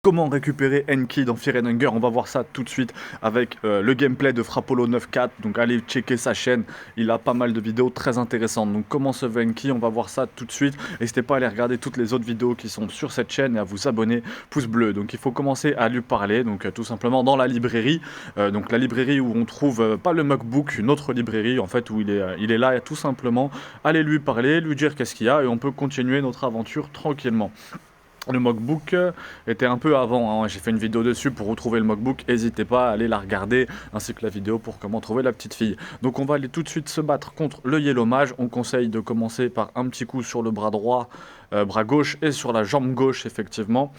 Comment récupérer Enki dans Fear and Hunger? On va voir ça tout de suite avec le gameplay de Frappolo 9.4. Donc allez checker sa chaîne, il a pas mal de vidéos très intéressantes. Donc comment se veut Enki? On va voir ça tout de suite. N'hésitez pas à aller regarder toutes les autres vidéos qui sont sur cette chaîne et à vous abonner, pouce bleu. Donc il faut commencer à lui parler, donc tout simplement dans la librairie. Donc la librairie où on trouve pas le Mugbook, une autre librairie en fait où il est là, et tout simplement aller lui parler, lui dire qu'est-ce qu'il y a et on peut continuer notre aventure tranquillement. Le Mugbook était un peu avant, hein. J'ai fait une vidéo dessus pour retrouver le Mugbook, n'hésitez pas à aller la regarder, ainsi que la vidéo pour comment trouver la petite fille. Donc on va aller tout de suite se battre contre le Yellow Mage. On conseille de commencer par un petit coup sur le bras droit, bras gauche et sur la jambe gauche effectivement.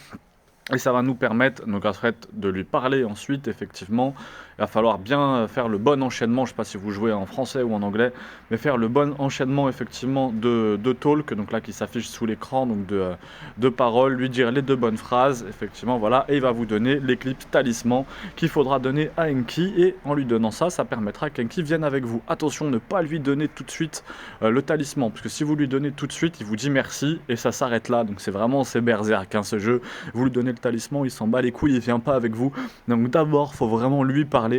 Et ça va nous permettre, donc en fait, de lui parler ensuite, effectivement. Il va falloir bien faire le bon enchaînement, je ne sais pas si vous jouez en français ou en anglais, mais faire le bon enchaînement, effectivement, de talk, donc là qui s'affiche sous l'écran, donc de paroles, lui dire les deux bonnes phrases, effectivement, voilà, et il va vous donner l'éclipse talisman qu'il faudra donner à Enki, et en lui donnant ça, ça permettra qu'Enki vienne avec vous. Attention, ne pas lui donner tout de suite le talisman, parce que si vous lui donnez tout de suite, il vous dit merci, et ça s'arrête là, donc c'est berserk, hein, ce jeu. Vous lui donnez le talisman, il s'en bat les couilles, il vient pas avec vous. Donc d'abord, faut vraiment lui parler.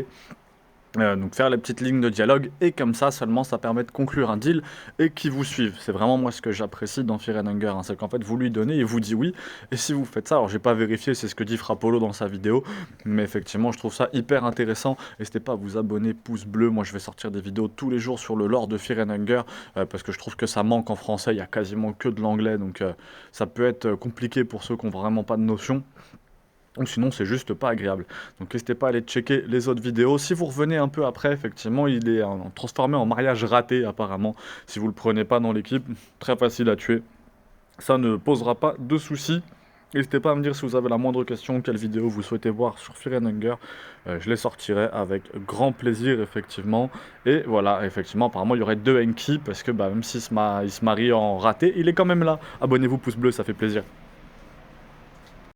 Donc faire les petites lignes de dialogue et comme ça seulement ça permet de conclure un deal et qu'il vous suive. C'est vraiment moi ce que j'apprécie dans Fear and Hunger, hein, c'est qu'en fait vous lui donnez et vous dit oui, et si vous faites ça, alors j'ai pas vérifié, c'est ce que dit Frappolo dans sa vidéo, mais effectivement je trouve ça hyper intéressant. N'hésitez pas à vous abonner, pouce bleu, moi je vais sortir des vidéos tous les jours sur le lore de Fear and Hunger, parce que je trouve que ça manque en français, il y a quasiment que de l'anglais, donc ça peut être compliqué pour ceux qui n'ont vraiment pas de notion. Ou sinon c'est juste pas agréable. Donc n'hésitez pas à aller checker les autres vidéos. Si vous revenez un peu après, effectivement, il est transformé en mariage raté apparemment. Si vous le prenez pas dans l'équipe, très facile à tuer. Ça ne posera pas de soucis. N'hésitez pas à me dire si vous avez la moindre question, quelle vidéo vous souhaitez voir sur Fear and Hunger. Je les sortirai avec grand plaisir, effectivement. Et voilà, effectivement, apparemment, il y aurait deux Enki, parce que même s'il se marie en raté, il est quand même là. Abonnez-vous, pouce bleu, ça fait plaisir.